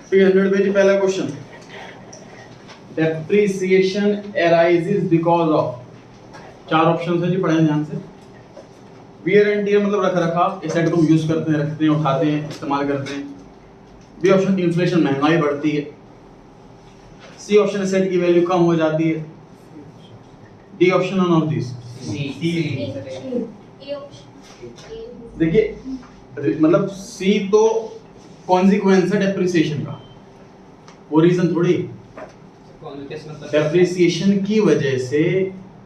300 page पहला question, depreciation arises because of, चार option है जी, पढ़ें ध्यान से। वियर एंड टियर मतलब रख रखाव, एसेट को यूज करते हैं, रखते हैं, उठाते हैं, इस्तेमाल करते हैं। बी ऑप्शन इन्फ्लेशन, महंगाई बढ़ती है। सी ऑप्शन एसेट की वैल्यू कम हो जाती है। D option none of this. देखिए मतलब सी तो कॉन्सिक्वेंस है डेप्रिसिएशन का, वो रीजन थोड़ी। डेप्रिसिएशन की वजह से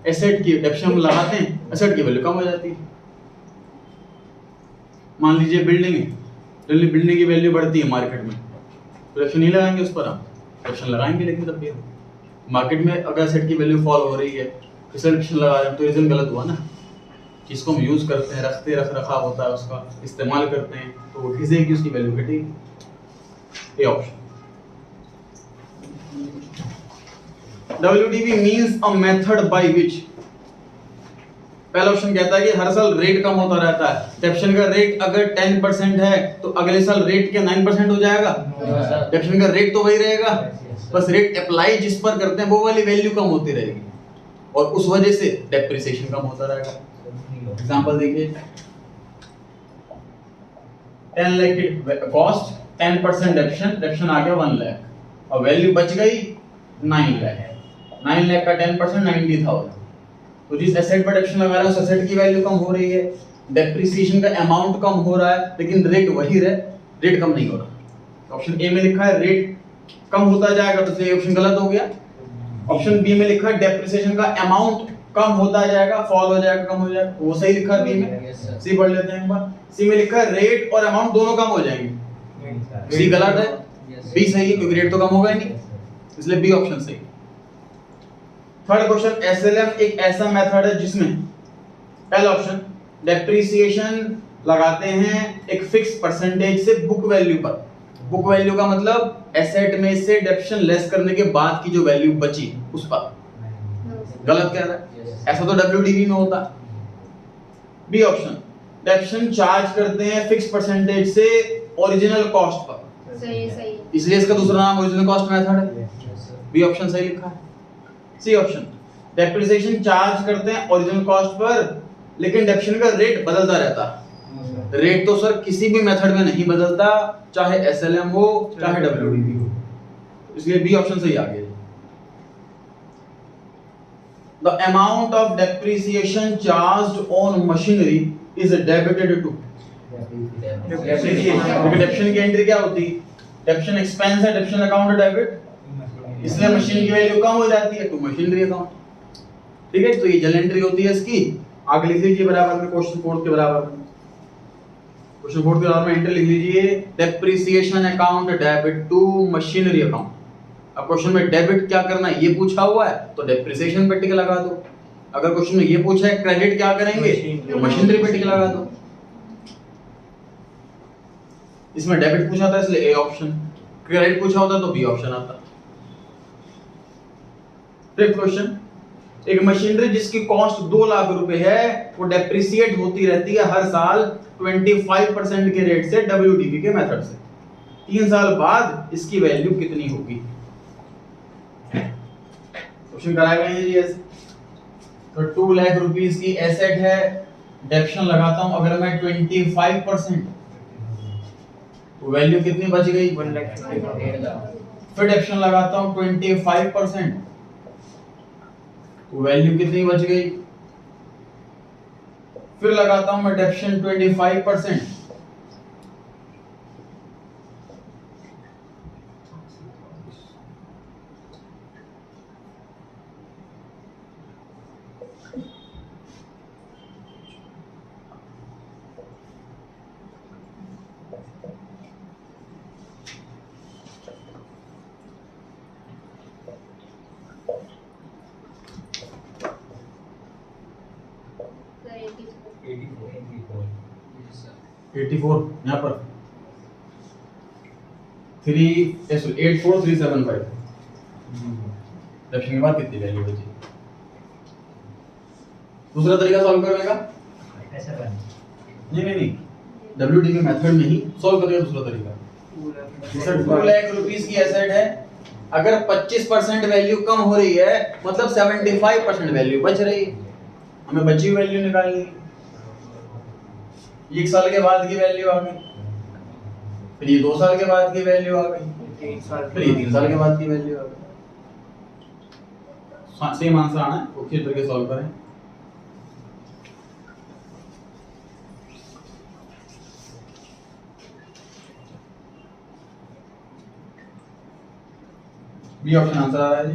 एसेट की डेप्रिसिएशन लगाते हैं, एसेट की वैल्यू कम हो जाती है। मान लीजिए बिल्डिंग है, बिल्डिंग की वैल्यू बढ़ती है मार्केट में, डेप्रिसिएशन नहीं लगाएंगे उस पर, हम डेप्रिसिएशन लगाएंगे, लेकिन तब भी मार्केट में अगर एसेट की वैल्यू फॉल हो रही है, डेप्रिसिएशन लगा रहे हैं, तो रीजन गलत हुआ ना। जिसको हम यूज करते हैं, रखते, रख रखाव होता है उसका, इस्तेमाल करते हैं, तो वो घिसेगी, उसकी वैल्यू घटेगी। A option. WDV means a method by which, पहला ऑप्शन कहता है कि हर साल रेट कम होता रहता है। डेप्रिसिएशन का रेट अगर 10% है तो अगले साल रेट क्या 9% हो जाएगा? डेप्रिसिएशन का रेट तो वही रहेगा, बस रेट अप्लाई जिस पर करते हैं वो वाली वैल्यू कम होती रहेगी, और उस वजह से डेप्रिसिएशन कम होता रहेगा। एग्जांपल देखिए, 10 लाख की कॉस्ट, 10% डेप्रिसिएशन आ गया 1 लाख, और वैल्यू बच गई 9 लाख। 9 लाख का 10% 90,000। तो जिस एसेट पर डेप्रिसिएशन लगा रहा है उस एसेट की वैल्यू कम हो रही है, डेप्रिसिएशन का अमाउंट कम हो रहा है, लेकिन रेट वही रहे, रेट कम नहीं हो रहा। ऑप्शन ए में लिखा है रेट कम होता जाएगा, तो ये ऑप्शन गलत हो गया। ऑप्शन बी में लिखा है डेप्रिसिएशन का अमाउंट कम होता जाएगा, फॉल हो जाएगा, कम हो जाएगा, वो सही लिखा है बी में। सी पढ़ लेते हैं एक बार। सी में लिखा है रेट और अमाउंट दोनों कम हो जाएंगे, सी गलत है, बी सही है, क्योंकि रेट तो कम होगा ही नहीं, इसलिए बी ऑप्शन सही। थर्ड क्वेश्चन, एसएलएम एक ऐसा मेथड है जिसमें, पहला ऑप्शन, डेप्रिसिएशन लगाते हैं एक फिक्स परसेंटेज से बुक वैल्यू पर। बुक वैल्यू का मतलब एसेट में से डेप्रिसिएशन लेस करने के बाद की जो वैल्यू बची उस पर। गलत कह रहा है, ऐसा तो WDV में होता। बी ऑप्शन, डेप्रिसिएशन चार्ज करते हैं फिक्स परसेंटेज से ओरिजिनल कॉस्ट पर। सही सही, इसलिए इसका दूसरा नाम ओरिजिनल कॉस्ट मेथड है। बी ऑप्शन सही लिखा है। सी ऑप्शन, डेप्रिसिएशन चार्ज करते हैं ओरिजिनल कॉस्ट पर, लेकिन डेप्रिसिएशन का रेट बदलता रहता है। रेट तो सर किसी भी मेथड में नहीं बदलता, चाहे एसएलएम हो चाहे WDV हो, इसलिए बी ऑप्शन सही आ गया। The amount of depreciation charged on machinery is debited to, depreciation की एंट्री क्या होती है? डेप्रिसिएशन एक्सपेंस है, डेप्रिसिएशन अकाउंट डेबिट, इसलिए मशीन की वैल्यू कम हो जाती है तो मशीनरी अकाउंट। ठीक है, तो ये जर्नल एंट्री होती है इसकी। आगे लिख लीजिए बराबर में, क्वेश्चन कोड के बराबर में, क्वेश्चन कोड के बराबर में एंट्री लिख लीजिए, depreciation account debit to machinery account. अब क्वेश्चन में डेबिट क्या करना है ये पूछा हुआ है, तो डेप्रिसिएशन पे टिक लगा दो। अगर क्वेश्चन में ये पूछा है क्रेडिट क्या करेंगे, तो मशीनरी पे टिक लगा दो। इसमें डेबिट पूछा था इसलिए ए ऑप्शन, क्रेडिट पूछा होता तो बी ऑप्शन आता। फिफ्थ क्वेश्चन, एक मशीनरी जिसकी कॉस्ट 2 लाख रुपए है, वो डेप्रिसिएट होती रहती है हर साल 25% के रेट से WDV के मेथड से। 3 साल बाद इसकी वैल्यू कितनी होगी? क्वेश्चन कराए गए हैं जी ऐसे। तो 2 लाख रुपीस की एसेट है, डेप्रिसिएशन लगाता हूं अगर मैं 25%, तो वैल्यू कितनी बच गई? 1 लाख। फिर डेप्रिसिएशन लगाता हूं 25%, तो वैल्यू कितनी बच गई? फिर लगाता हूं मैं डेप्रिसिएशन 25%, सही 84 यहाँ पर 84375। डेप्रिसिएशन के बाद कितनी वैल्यू बची? दूसरा तरीका सॉल्व करने का? ऐसा करना नहीं, WDP मेथड में ही सॉल्व करेंगे दूसरा तरीका। जैसे 2 लाख रुपीस की एसेट है, अगर 25% वैल्यू कम हो रही है मतलब 75% वैल्यू बच रही है, हमें बची हुई वैल्यू निकालनी है। 1 साल के बाद की वैल्यू आ गई, फिर ये 2 साल के बाद की वैल्यू आ गई, फिर ये 3 साल के बाद की वैल्यू आ गई। सेम आंसर आना है, उसी तरीके सॉल्व करें। बी ऑप्शन आंसर आ रहा है जी।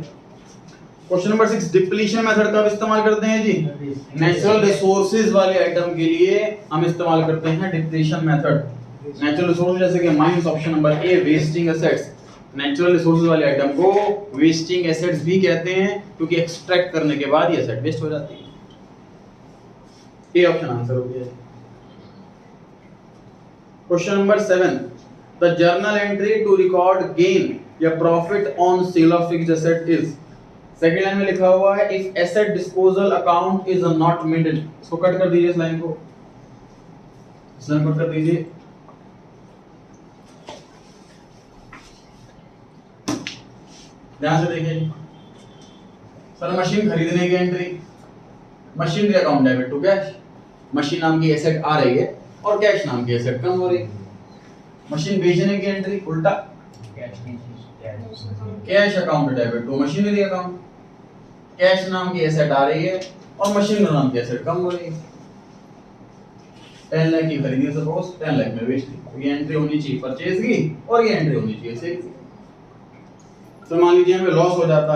क्वेश्चन नंबर 6, डिप्लीशन मेथड का इस्तेमाल करते हैं जी। नेचुरल रिसोर्सेज वाले आइटम के लिए हम इस्तेमाल करते हैं डिप्लीशन मेथड। नेचुरल रिसोर्स जैसे कि mines, option number A, wasting assets. Natural resources वाले आइटम को वेस्टिंग एसेट्स भी कहते हैं क्योंकि एक्सट्रैक्ट करने के बाद ये एसेट वेस्ट हो जाती है। ए ऑप्शन आंसर हो गया। Question number 7, the journal entry to record gain या profit on sale of fixed asset is. Second line में लिखा हुआ है if asset disposal account is not maintain. इसको कट कर दीजिए, इस लाइन को, इस लाइन कट कर दीजिए। ध्यान से देखिए सर, मशीन खरीदने की entry, machinery account debit to cash. Machine नाम की एसेट आ रही है और कैश नाम की एसेट कम हो रही है। मशीन बेचने की एंट्री उल्टा, cash account debit to machinery account. Cash नाम की एसेट आ रही है और मशीनरी नाम की एसेट कम हो रही है। 10 लाख की खरीदी सपोज, 10 लाख में बेच दी, तो ये एंट्री होनी चाहिए परचेज की और ये एंट्री होनी चाहिए सेल की। तो मान लीजिए हमें लॉस हो जाता,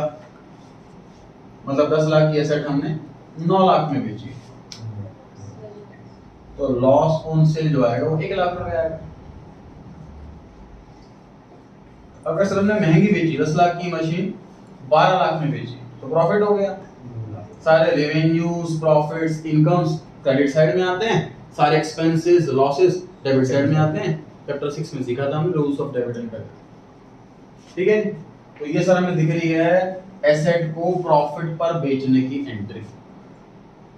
मतलब 10 लाख की एसेट हमने 9 लाख में बेची, तो लॉस ऑन सेल जो आएगा वो 1 लाख रुपए आएगा। अगर सर हमने महंगी बेची, 10 लाख की मशीन 12 लाख में बेची, तो प्रॉफिट हो गया। सारे revenues, profits, incomes credit side में आते हैं, सारे एक्सपेंसेस, लॉसेस डेबिट साइड में आते हैं। चैप्टर 6 में सीखा था हमने rules of debit and credit. ठीक है, तो ये सर हमें दिख रही है एसेट को प्रॉफिट पर बेचने की एंट्री।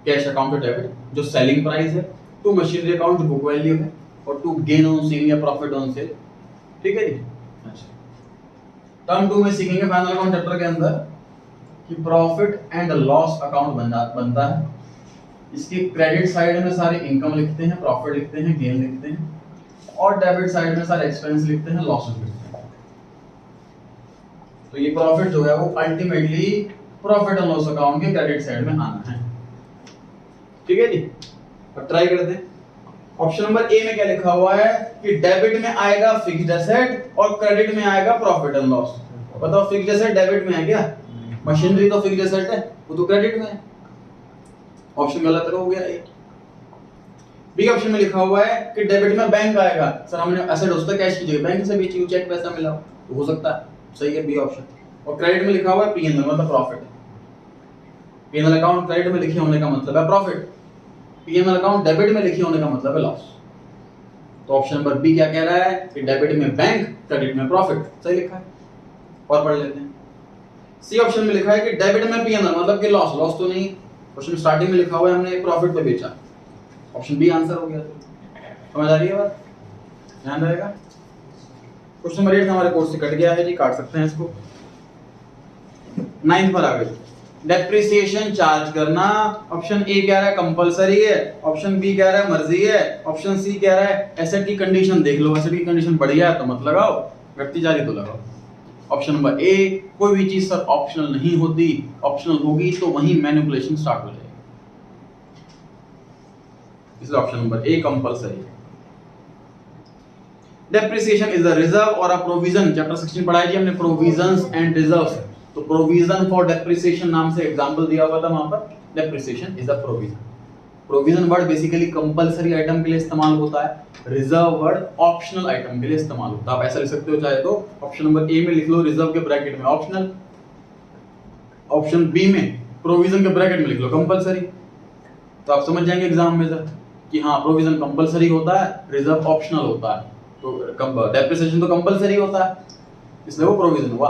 कैश अकाउंट डेबिट जो सेलिंग प्राइस है, टू मशीनरी अकाउंट जो बुक वैल्यू है, और टू गेन ऑन सेल या प्रॉफिट ऑन सेल। ठीक है जी। अच्छा, टर्म 2 में सीखेंगे फाइनल अकाउंट चैप्टर के अंदर कि प्रॉफिट एंड लॉस अकाउंट बनता है। इसकी क्रेडिट साइड में सारे इनकम लिखते हैं, प्रॉफिट लिखते हैं, गेन लिखते हैं, और डेबिट साइड में सारे एक्सपेंस लिखते हैं, लॉसेस लिखते हैं। तो ये प्रॉफिट जो है वो ultimately profit and loss account के क्रेडिट साइड में आना है। ठीक है जी, अब ट्राई करते हैं। ऑप्शन नंबर ए में क्या लिखा हुआ है कि डेबिट में आएगा फिक्स्ड एसेट और क्रेडिट में आएगा प्रॉफिट एंड लॉस। बताओ फिक्स्ड एसेट डेबिट में है क्या? मशीनरी तो फिक्स्ड एसेट है, वो तो क्रेडिट में है। ऑप्शन गलत हो गया ए। बी ऑप्शन में लिखा हुआ है कि डेबिट में बैंक आएगा। सर हमने एसेट उसका कैश की जगह बैंक से बेची, चेक पैसा मिला, तो हो सकता है, सही है बी ऑप्शन। और क्रेडिट में लिखा हुआ है पीएनएल मतलब प्रॉफिट। पीएनएल अकाउंट क्रेडिट में लिखे होने का मतलब है प्रॉफिट, पीएनएल अकाउंट डेबिट में लिखे होने का मतलब है लॉस। तो ऑप्शन नंबर बी क्या कह रहा है कि डेबिट में बैंक, क्रेडिट में प्रॉफिट, सही लिखा है। और पढ़ लेते हैं। सी ऑप्शन में लिखा है कि डेबिट में पीएनएल मतलब कि लॉस, लॉस तो नहीं। क्वेश्चन स्टार्टिंग में लिखा हुआ है हमने प्रॉफिट पे बेचा, ऑप्शन बी आंसर हो गया। समझ आ रही है बात? ध्यान रहेगा। क्वेश्चन नंबर 8 हमारे कोर्स से कट गया है जी, काट सकते हैं इसको। 9 पर आ गए, डेप्रिसिएशन चार्ज करना। ऑप्शन ए कह रहा है कंपलसरी है, ऑप्शन बी कह रहा है मर्जी है, ऑप्शन सी कह रहा है एसेट की कंडीशन देख लो, एसेट की कंडीशन बढ़िया है तो मत लगाओ, घटती जा रही तो लगाओ। ऑप्शन नंबर ए, कोई भी चीज सर ऑप्शनल नहीं होती, ऑप्शनल होगी तो वहीं मैनिपुलेशन स्टार्ट हो जाएगी, इसलिए ऑप्शन नंबर ए कंपलसरी है। डेप्रिसिएशन इज अ रिजर्व और अ प्रोविजन। चैप्टर 16 पढ़ाया जी हमने प्रोविजंस एंड रिजर्व्स। तो प्रोविजन फॉर डेप्रिसिएशन नाम से एग्जांपल दिया हुआ था वहां पर। Depreciation is a provision. Provision word basically compulsory item के लिए इस्तेमाल होता है, रिजर्व वर्ड ऑप्शनल आइटम के लिए इस्तेमाल होता है। आप ऐसा लिख सकते हो चाहे तो ऑप्शन नंबर ए में लिख लो रिजर्व के ब्रैकेट में ऑप्शनल, ऑप्शन बी में प्रोविजन के ब्रैकेट में लिख लो कंपलसरी। तो आप समझ जाएंगे एग्जाम में सर कि हाँ प्रोविजन कंपलसरी होता है, रिजर्व ऑप्शनल होता है। तो डेप्रिसिएशन तो कंपलसरी होता है, इसलिए वो प्रोविजन हुआ,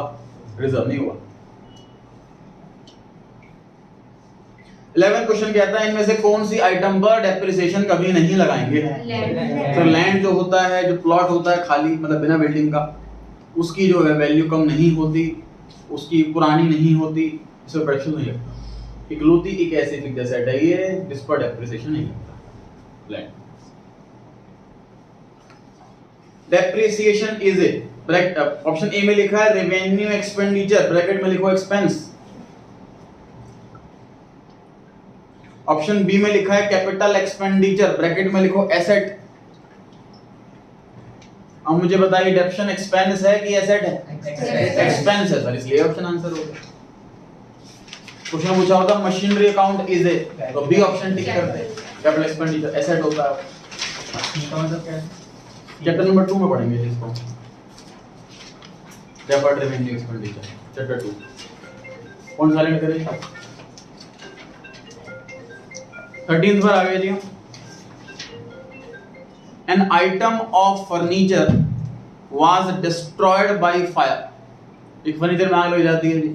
रिजर्व नहीं हुआ। 11 क्वेश्चन कहता है इनमें से कौन सी आइटम पर डेप्रिसिएशन कभी नहीं लगाएंगे? लैंड। तो लैंड जो होता है, जो प्लॉट होता है खाली मतलब बिना बिल्डिंग का, उसकी जो है वैल्यू कम नहीं होती, उसकी पुरानी नहीं होती, इस पर डेप्रिसिएशन नहीं लगता। इकलौती एक ऐसी फिक्स्ड एसेट है ये जिस पर डेप्रिसिएशन नहीं लगता, land. Depreciation is a, option A में लिखा है रेवेन्यू एक्सपेंडिचर, ब्रैकेट में लिखो एक्सपेंस। ऑप्शन बी में लिखा है कैपिटल एक्सपेंडिचर, ब्रैकेट में लिखो एसेट। अब मुझे बताइए डेप्शन एक्सपेंस है कि एसेट है? एक्सपेंस है सर, इसलिए ऑप्शन आंसर होगा। क्वेश्चन पूछा होता मशीनरी अकाउंट इज ए, तो बी ऑप्शन टिक करते हैं। कैपिटल एक्सपेंडिचर एसेट होता है, इसका मतलब क्या है? चैप्टर नंबर 2 में पढ़ेंगे इसको, डेफर्ड रेवेन्यू एक्सपेंडिचर चैप्टर 2। कौन सा लेट करें? 13th पर आ गए जी। An item of furniture was destroyed by fire, एक फर्नीचर में आग लग जाती है जी,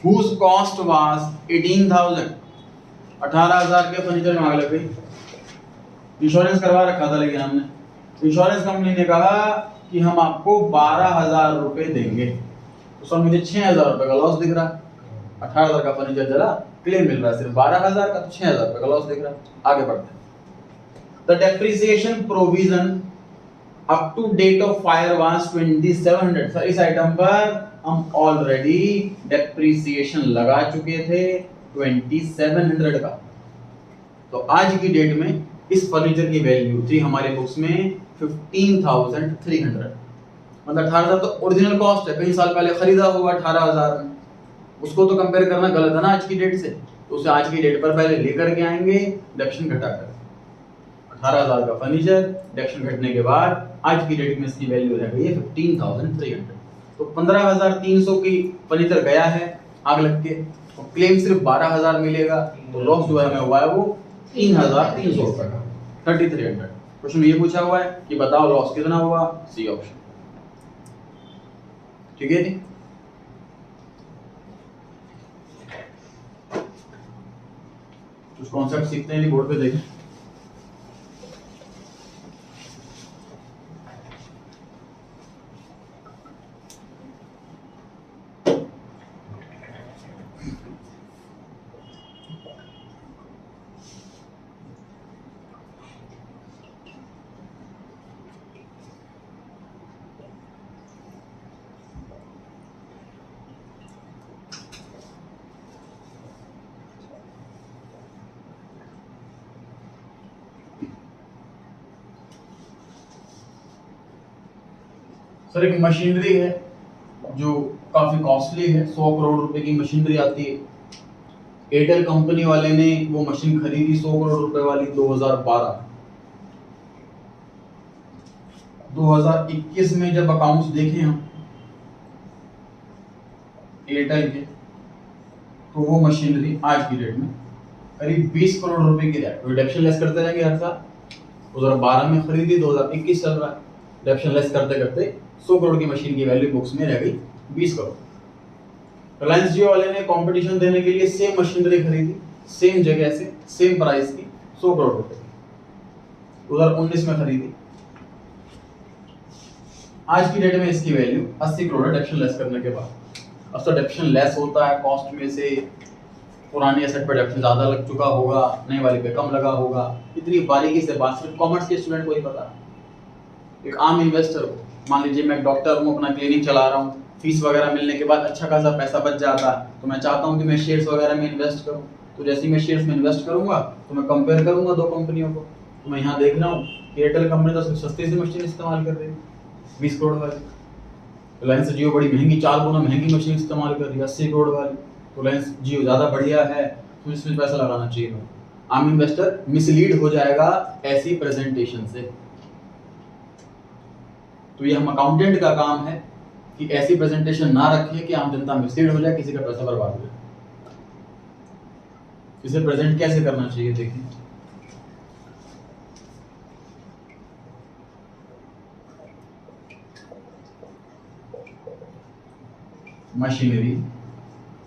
whose cost was 18,000, 18,000 के फर्नीचर में आग लग गई। इंश्योरेंस करवा रखा था, लेकिन हमने, इंश्योरेंस कंपनी ने कहा कि हम आपको 12,000 रुपए देंगे, तो सर मुझे 6,000 रुपए का लॉस दिख रहा। 18,000 का फर्नीचर जला, क्लेम मिल रहा है सिर्फ 12,000 का, तो 6,000 रुपए का लॉस दिख रहा। आगे बढ़ते हैं। The depreciation provision up to date of fire was 2,700। Sir इस आइटम पर हम ऑलरेडी डेप्रिसिएशन लगा चुके थे 2,700 का, तो आज की डेट में इस फर्नीचर की वैल्यू थी हमारे बुक्स में 15,300। मतलब 18,000 तो ओरिजिनल कॉस्ट है, कई साल पहले खरीदा होगा 18,000 में, उसको तो कंपेयर करना गलत है ना आज की डेट से, तो उसे आज की डेट पर पहले लेकर के आएंगे, डेप्शन घटाकर। 18,000 का फर्नीचर, डेप्शन घटने के बाद आज की डेट में इसकी वैल्यू रह गई है 15,300। तो 15,300 की फर्नीचर गया है आग लग के, तो क्लेम सिर्फ 12,000 मिलेगा, तो लॉस जो है हमें हुआ है वो 3,300 रुपए का, 3,300। क्वेश्चन ये पूछा हुआ है कि बताओ लॉस कितना हुआ, सी ऑप्शन। ठीक है जी। कुछ कॉन्सेप्ट सीखते हैं बोर्ड पे देखें। सर एक मशीनरी है जो काफी कॉस्टली है, 100 करोड़ रुपए की मशीनरी आती है। एयरटेल कंपनी वाले ने वो मशीन खरीदी 100 करोड़ रुपए वाली 2012। 2021 में जब अकाउंट्स देखे हम एयरटेल के, तो वो मशीनरी आज की डेट में करीब 20 करोड़ रुपए की है। रिडक्शन लेस करते रहेंगे हर साल। 2012 में खरीदी, 2021 चल रहा है, रिडक्शन लेस करते करते 100 करोड़ की मशीन की वैल्यू बुक्स में रह गई 20 करोड़। रिलायंस जियो वाले ने कंपटीशन देने के लिए सेम मशीनरी खरीदी, सेम जगह से, सेम प्राइस की, 100 करोड़ रुपए, 2019 में खरीदी। आज की डेट में इसकी वैल्यू 80 करोड़ है डिडक्शन लेस करने के बाद। अब तो डिडक्शन लेस होता है कॉस्ट में से, पुराने एसेट पे डिडक्शन ज्यादा लग चुका होगा, नए वाले पे कम लगा होगा। इतनी बारीकी से बात सिर्फ कॉमर्स के स्टूडेंट को ही पता। एक आम इन्वेस्टर को, मान लीजिए मैं डॉक्टर हूँ, अपना क्लिनिक चला रहा हूँ, फीस वगैरह मिलने के बाद अच्छा खासा पैसा बच जाता है, तो मैं चाहता हूँ कि मैं शेयर्स वगैरह में इन्वेस्ट करूँ। तो जैसे ही मैं शेयर्स में इन्वेस्ट करूंगा तो मैं कंपेयर करूंगा दो कंपनियों को, तो मैं यहाँ देख रहा हूँ कि एयरटेल कंपनी तो सस्ती सी मशीन इस्तेमाल कर रही है 20 करोड़ वाली, रिलायंस जियो बड़ी महंगी, 4 गुना महंगी मशीन इस्तेमाल कर रही है 80 करोड़ वाली। तो रिलायंस जियो ज़्यादा बढ़िया है, तो इसमें पैसा लगाना चाहिए। आम इन्वेस्टर मिसलीड हो जाएगा ऐसी प्रेजेंटेशन से। तो ये हम अकाउंटेंट का काम है कि ऐसी प्रेजेंटेशन ना रखें कि आम जनता मिसलीड हो जाए, किसी का पैसा बर्बाद हो जाए। इसे प्रेजेंट कैसे करना चाहिए देखिए। Machinery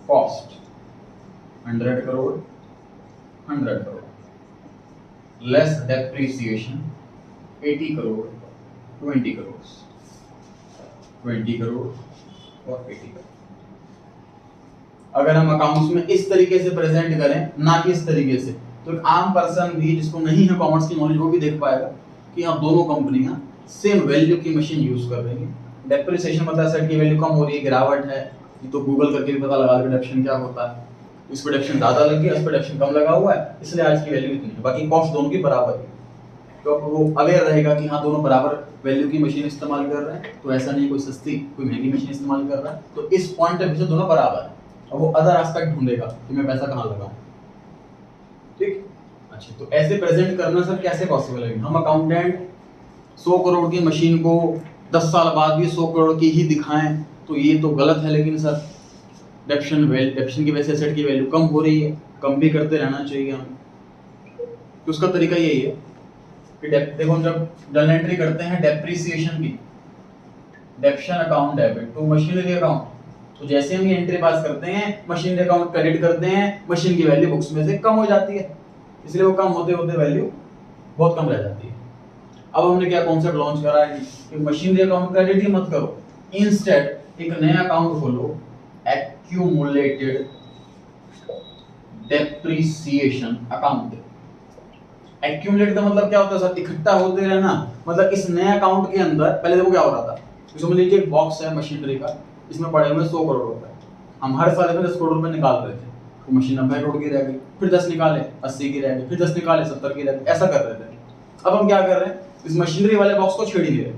cost 100 crore, 100 crore less depreciation 80 crore 20 crore 20 crore और 80 करोड़। अगर हम अकाउंट्स में इस तरीके से प्रेजेंट करें, ना कि इस तरीके से, तो एक आम पर्सन भी जिसको नहीं है कॉमर्स की नॉलेज, वो भी देख पाएगा कि यहाँ दोनों कंपनियां सेम वैल्यू की मशीन यूज कर रही है। डेप्रिसिएशन मतलब एसेट की वैल्यू कम हो रही है, गिरावट है, ये तो गूगल करके भी पता लगा लो डिडक्शन क्या होता है। इस पे डिडक्शन ज्यादा लग गया, इस पे डिडक्शन कम लगा हुआ है, इसलिए आज की वैल्यू इतनी है। बाकी कॉस्ट दोनों की बराबर है, तो वो अवेयर रहेगा कि हाँ दोनों बराबर वैल्यू की मशीन इस्तेमाल कर रहे हैं, तो ऐसा नहीं कोई सस्ती कोई महंगी मशीन इस्तेमाल कर रहा है, तो इस पॉइंट ऑफ व्यू से दोनों बराबर है। अब वो अदर एस्पेक्ट ढूंढेगा कि मैं पैसा कहाँ लगाऊं। ठीक, अच्छा, तो ऐसे प्रेजेंट करना सर कैसे पॉसिबल है? हम अकाउंटेंट 100 करोड़ की मशीन को 10 साल बाद भी 100 करोड़ की ही दिखाएं, तो ये तो गलत है। लेकिन सर डेप्शन की वजह से एसेट की वैल्यू कम हो रही है, कम भी करते रहना चाहिए हमें। तो उसका तरीका यही है कि देखो, जब जर्नल एंट्री करते हैं डेप्रिसिएशन की, depreciation account debit to machinery account, तो जैसे हम ये एंट्री पास करते हैं, मशीनरी अकाउंट क्रेडिट करते हैं, मशीन की वैल्यू बुक्स में से कम हो जाती है, इसलिए वो कम होते होते वैल्यू बहुत कम रह जाती है। अब हमने क्या कॉन्सेप्ट लॉन्च करा है कि मशीनरी अकाउंट क्रेडिट ही मत करो, इंस्टेड एक नया अकाउंट खोलो, एक्यूमुलेटेड डेप्रिसिएशन अकाउंट। एक्यूमुलेट का मतलब क्या होता है सर? इकट्ठा होते रहना। मतलब इस नए अकाउंट के अंदर पहले देखो क्या हो रहा था, समझ लीजिए एक बॉक्स है मशीनरी का, इसमें पड़े हुए 100 करोड़ रुपए, हम हर साल में 10 करोड़ रुपए निकाल रहे थे, तो मशीन 90 करोड़ की रह गई, फिर 10 निकाले 80 की रह गई, फिर 10 निकाले 70 की रह गई, ऐसा कर रहे थे। अब हम क्या कर रहे हैं, इस मशीनरी वाले बॉक्स को छेड़ ही नहीं रहे,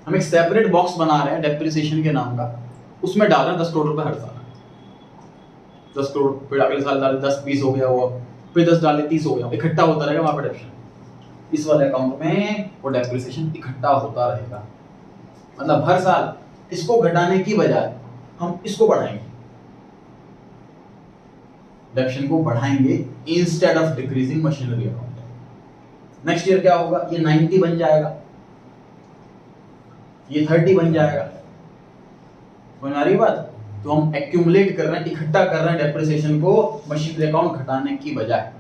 हम एक सेपरेट बॉक्स बना रहे हैं डेप्रिसिएशन के नाम का, उसमें डाल रहे हैं 10 करोड़ रुपए हर साल। 10 करोड़, फिर अगले साल डाले 10 20 हो गया वो, फिर 10 डाले 30 हो गया, इकट्ठा होता रहेगा वहां पर डेप्रिसिएशन। इस वाले अकाउंट में वो डेप्रिसिएशन इकट्ठा होता रहेगा। मतलब हर साल इसको घटाने की बजाय हम इसको बढ़ाएंगे, डेप्शन को बढ़ाएंगे instead of decreasing machinery account. Next year क्या होगा, ये 90 बन जाएगा, ये 30 बन जाएगा। समझ आ रही बात? तो हम एक्यूमुलेट कर रहे हैं, इकट्ठा कर रहे हैं डेप्रिसिएशन को मशीनरी अकाउंट घटाने की बजाय।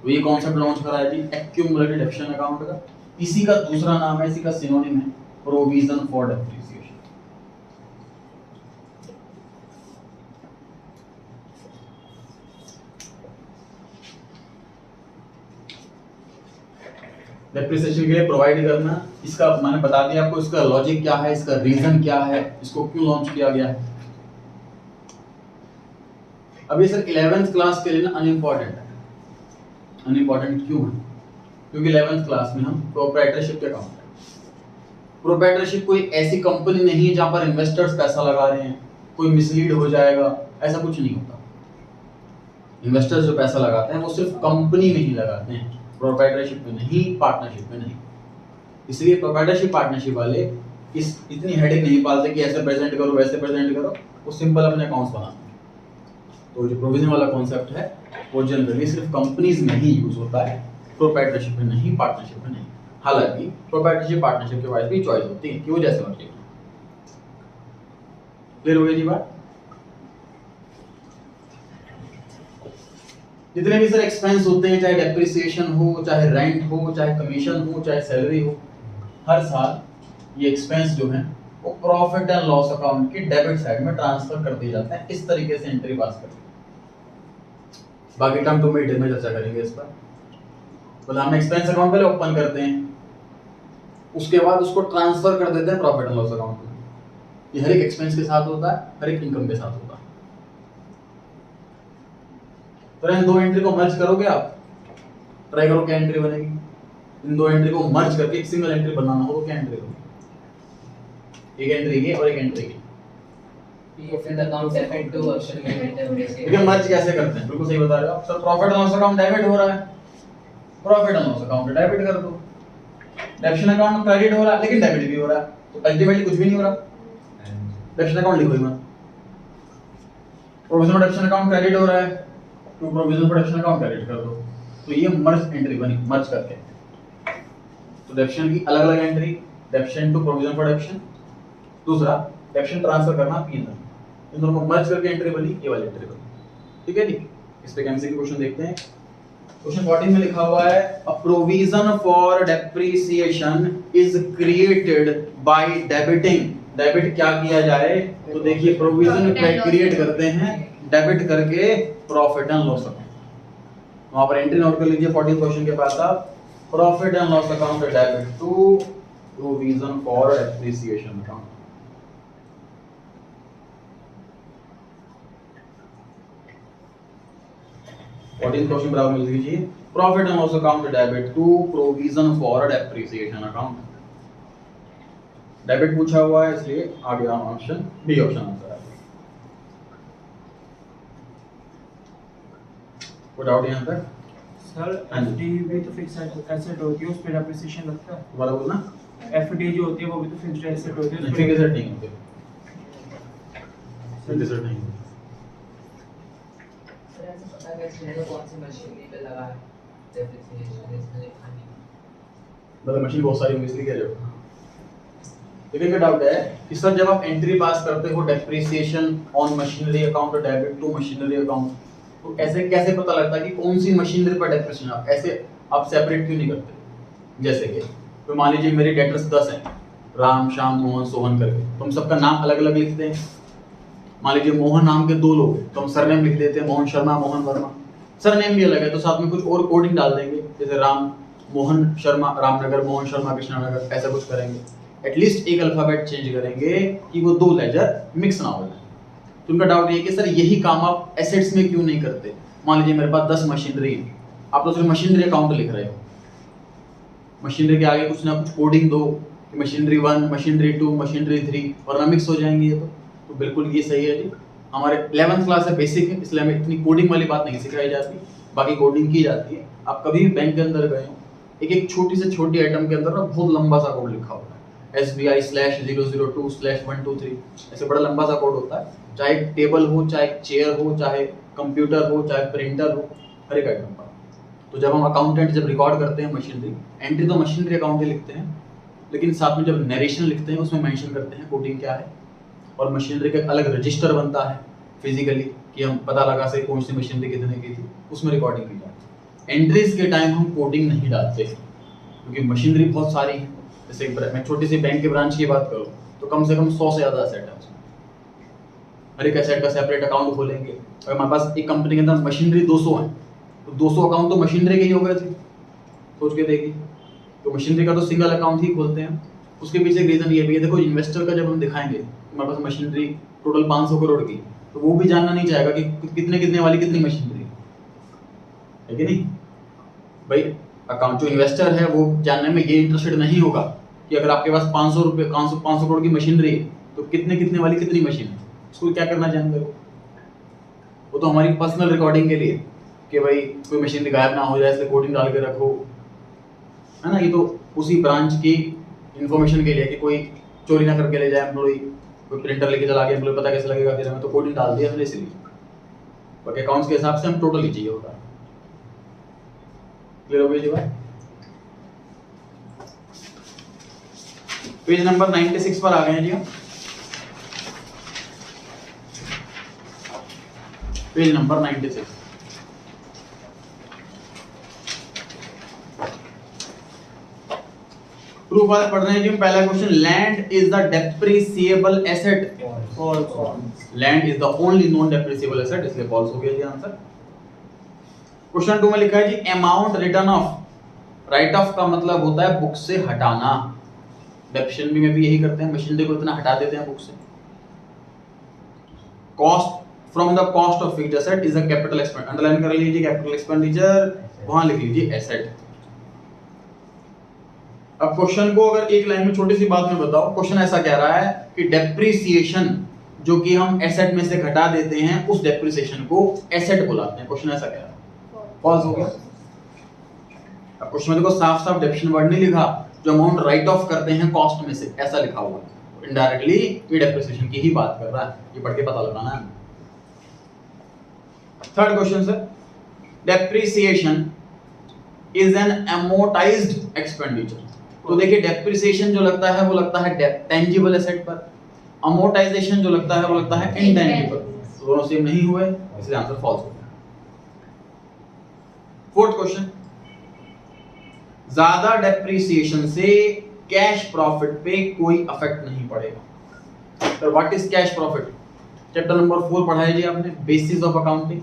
तो ये कॉन्सेप्ट लॉन्च करा है जी एक्यूमुलेटेड डेप्शन अकाउंट का। इसी का दूसरा नाम है, इसी का सिनोनिम है प्रोविजन फॉर डेप्रिसिएशन। डेप्रिसिएशन के लिए प्रोवाइड करना, इसका मैंने बता दिया आपको, इसका लॉजिक क्या है, इसका रीजन क्या है, इसको क्यों लॉन्च किया गया है। अब ये सर 11th क्लास के लिए ना अनइम्पोर्टेंट है। अनइम्पोर्टेंट क्यों है? क्योंकि 11th क्लास में हम प्रोप्राइटरशिप के अकाउंट है। प्रोप्राइटरशिप कोई ऐसी कंपनी नहीं है जहां पर इन्वेस्टर्स पैसा लगा रहे हैं, कोई मिसलीड हो जाएगा, ऐसा कुछ नहीं होता। इन्वेस्टर्स जो पैसा लगाते हैं वो सिर्फ कंपनी में ही लगाते हैं, प्रोप्राइटरशिप में नहीं, पार्टनरशिप में नहीं। इसलिए प्रोप्राइटरशिप पार्टनरशिप वाले इतनी हेडेक नहीं पालते कि ऐसे प्रेजेंट करो वैसे प्रेजेंट करो, वो सिंपल अपने अकाउंट्स बनाते हैं। तो जो प्रोविजन वाला कॉन्सेप्ट है वो जनरली सिर्फ कंपनीज में ही यूज होता है, प्रोप्राइटरशिप में नहीं, पार्टनरशिप में नहीं। हालांकि प्रोप्राइटरशिप पार्टनरशिप के वाइज भी चॉइस होती है कि वो जैसे मर्जी। क्लियर हो गई जी बात? जितने भी सर एक्सपेंस होते हैं, चाहे डेप्रिसिएशन हो, चाहे रेंट हो, चाहे कमीशन हो, चाहे सैलरी हो, हर साल ये एक्सपेंस जो है वो प्रॉफिट एंड लॉस अकाउंट की डेबिट साइड में ट्रांसफर कर दिए जाते हैं। इस तरीके से एंट्री पास करते हैं। बाकी टर्म तो डिटेल में चर्चा करेंगे इस पर। तो हम एक्सपेंस अकाउंट पहले ओपन करते हैं, उसके बाद उसको ट्रांसफर कर देते हैं प्रॉफिट एंड लॉस अकाउंट में। ये हर एक एक्सपेंस के साथ होता है, हर एक इनकम के साथ होता है। तो इन दो एंट्री को मर्ज करोगे आप, ट्राई करो क्या एंट्री बनेगी। इन दो एंट्री को मर्ज करके एक सिंगल एंट्री बनाना हो तो क्या एंट्री होगी? एक एंट्री ये और एक एंट्री ये। देखिए मर्ज कैसे करते हैं, बिल्कुल सही बता रहे हो आप। Sir profit and loss account debit हो रहा है, profit and loss account debit कर दो। डेप्शन अकाउंट क्रेडिट हो रहा है लेकिन डेबिट भी हो रहा है, तो अल्टीमेटली कुछ भी नहीं हो रहा। डेप्शन अकाउंट लिखो ही मत। प्रोविजन फॉर डेप्शन अकाउंट क्रेडिट हो रहा है, तो प्रोविजन फॉर डेप्शन अकाउंट क्रेडिट कर दो। तो ये मर्ज एंट्री बनी, मर्ज करके। तो डेप्शन की अलग अलग entry, depreciation to provision for depreciation, दूसरा डेप्शन ट्रांसफर करना पी, इन दोनों को मर्ज करके एंट्री बनी, ये वाली एंट्री बनी। ठीक है जी। इस पे एमसीक्यू क्वेश्चन देखते हैं। क्वेश्चन 14 में लिखा हुआ है a provision for depreciation is created by debiting. Debit क्या किया जाए, तो देखिए प्रोविजन क्रिएट करते हैं डेबिट करके प्रॉफिट एंड लॉस अकाउंट। वहां पर एंट्री नोट कर लीजिए 14 क्वेश्चन के पास आप, profit and loss account debit to provision for depreciation account. Question बराबर मिल लीजिए profit and loss account debit to provision for depreciation account. Debit पूछा हुआ है इसलिए आ गया ऑप्शन बी, ऑप्शन आंसर है। कोई डाउट यहां पर? सर एफडी भी तो फिक्स एसेट होती है, उस पे डेप्रिसिएशन लगता है। दोबारा बोलना। एफडी जो होती है वो भी तो फिक्स्ड एसेट होती है, उस पे फिक्स एसेट नहीं होते, फिक्स एसेट नहीं होते। सर ऐसे पता कैसे चलेगा कौन सी मशीन पे लगा है डेप्रिसिएशन, इसमें लिखा नहीं। मतलब मशीन बहुत सारी होंगी इसलिए कह रहे हो। देखिए क्या डाउट है कि सर जब आप एंट्री पास करते हो डेप्रिसिएशन ऑन मशीनरी अकाउंट और डेबिट टू मशीनरी अकाउंट, तो ऐसे कैसे पता लगता है कि कौन सी मशीनरी पर डेप्रिसिएशन आप ऐसे आप सेपरेट क्यों नहीं करते? जैसे कि तो मान लीजिए मेरे डेटर्स 10 हैं, राम श्याम मोहन सोहन करके, तो हम सबका नाम अलग अलग लिखते हैं। मान लीजिए मोहन नाम के 2 लोग हैं तो हम सरनेम लिख देते हैं मोहन शर्मा मोहन वर्मा, सरनेम भी अलग है तो साथ में कुछ और कोडिंग डाल देंगे, जैसे राम मोहन शर्मा रामनगर, मोहन शर्मा कृष्णानगर, ऐसा कुछ करेंगे। एटलीस्ट एक अल्फाबेट चेंज करेंगे कि वो 2 लेजर मिक्स ना हो जाए। तो उनका डाउट ये है कि सर यही काम आप एसेट्स में क्यों नहीं करते? मान लीजिए मेरे पास 10 मशीनरी है, आप तो सिर्फ मशीनरी अकाउंट लिख रहे हो, मशीनरी के आगे कुछ ना कुछ कोडिंग दो कि मशीनरी 1, मशीनरी 2, मशीनरी 3, वरना मिक्स हो जाएंगे ये तो बिल्कुल ये सही है जी। हमारे 11th क्लास है, बेसिक है, इसलिए हमें इतनी कोडिंग वाली बात नहीं सिखाई जाती, बाकी कोडिंग की जाती है। आप कभी भी बैंक के अंदर गए हो, एक छोटी से छोटी आइटम के अंदर ना बहुत लंबा सा कोड लिखा होता है, SBI/002/123, ऐसे बड़ा लंबा सा कोड होता है। चाहे टेबल हो, चाहे चेयर हो, चाहे कंप्यूटर हो, चाहे प्रिंटर हो, हर एक आइटम पर। तो जब हम अकाउंटेंट जब रिकॉर्ड करते हैं मशीनरी, एंट्री तो मशीनरी अकाउंट ही लिखते हैं, लेकिन साथ में जब नरेशन लिखते हैं उसमें मेंशन करते हैं कोडिंग क्या है, और मशीनरी का एक अलग रजिस्टर बनता है फिजिकली कि हम पता लगा सके कौन सी मशीनरी कितने की थी, उसमें रिकॉर्डिंग की जाती है। एंट्रीज के टाइम हम कोडिंग नहीं डालते क्योंकि मशीनरी बहुत सारी है। जैसे मैं छोटी सी बैंक के ब्रांच की बात करूँ तो कम से कम 100 से ज़्यादा एसेट है उसमें, हर एक एसेट का सेपरेट अकाउंट खोलेंगे। अगर हमारे पास एक कंपनी के अंदर मशीनरी 200 है तो 200 अकाउंट तो मशीनरी के ही हो गए थे, सोच के देखिए। तो मशीनरी का तो सिंगल अकाउंट ही खोलते हैं। उसके पीछे एक रीजन ये भी है, देखो इन्वेस्टर का जब हम दिखाएंगे हमारे पास मशीनरी टोटल 500 करोड़ की, तो वो भी जानना नहीं चाहेगा कि कितने वाली कितनी मशीनरी है कि नहीं भाई। अकाउंट जो इन्वेस्टर है वो जानने में ये इंटरेस्टेड नहीं होगा कि अगर आपके पास 500 करोड़ की मशीनरी है तो कितने वाली कितनी मशीन है, उसको क्या करना चाहेंगे? वो तो हमारी पर्सनल रिकॉर्डिंग के लिए कि भाई कोई मशीनरी गायब ना हो जाए इसलिए कोडिंग डाल के रखो, है ना। ये तो उसी ब्रांच की इंफॉर्मेशन के लिए कि कोई चोरी ना करके ले जाए एम्प्लॉय, कोई प्रिंटर लेके चला गया एम्प्लॉय, पता कैसे लगेगा फिर हमें, तो कोडिंग डाल दिया हमने इसलिए। बाकी अकाउंट्स के हिसाब से हम टोटल ही चाहिए होता है। क्लियर हो गई जी बात? पेज नंबर 96 पर आ गए हैं जी हम। पेज नंबर 96 प्रूफ वाले पढ़ रहे हैं जी हम। पहला question, land is the depreciable asset. False. Land is the only non depreciable asset, इसलिए फॉल्स हो गया जी आंसर। क्वेश्चन 2 में लिखा है जी amount written off. Write off का मतलब होता है बुक से हटाना, डेप्रिसिएशन में भी यही करते हैं, मशीनरी को इतना हटा देते हैं बुक से। Cost from the cost of fixed asset is a capital expenditure, underline कर लीजिए कैपिटल एक्सपेंडिचर, वहां लिख लीजिए एसेट। अब क्वेश्चन को अगर एक लाइन में छोटी सी बात में बताओ, क्वेश्चन ऐसा कह रहा है कि डेप्रिसिएशन जो कि हम एसेट में से घटा देते हैं उस डेप्रिसिएशन को एसेट बुलाते हैं। क्वेश्चन ऐसा कह रहा है, फॉल्स हो गया। अब क्वेश्चन में देखो साफ साफ डेप्रिसिएशन वर्ड नहीं लिखा, जो अमाउंट राइट ऑफ करते हैं कॉस्ट में से, ऐसा लिखा हुआ है। इनडायरेक्टली ये डेप्रिसिएशन की ही बात कर रहा है, ये पढ़ के पता लगाना है। Third question sir, depreciation is an amortised expenditure. तो देखिए डेप्रिसिएशन जो लगता है वो लगता है टेंजिबल एसेट पर, अमोर्टाइजेशन जो लगता है वो लगता है इनटेंजिबल। तो दोनों सेम नहीं हुए, इसलिए आंसर फॉल्स हो गया। फोर्थ क्वेश्चन, ज्यादा डेप्रिसिएशन से कैश प्रॉफिट पे कोई अफेक्ट नहीं पड़ेगा। तो what is cash profit? Chapter number 4 पढ़ा है जी आपने, बेसिस ऑफ अकाउंटिंग।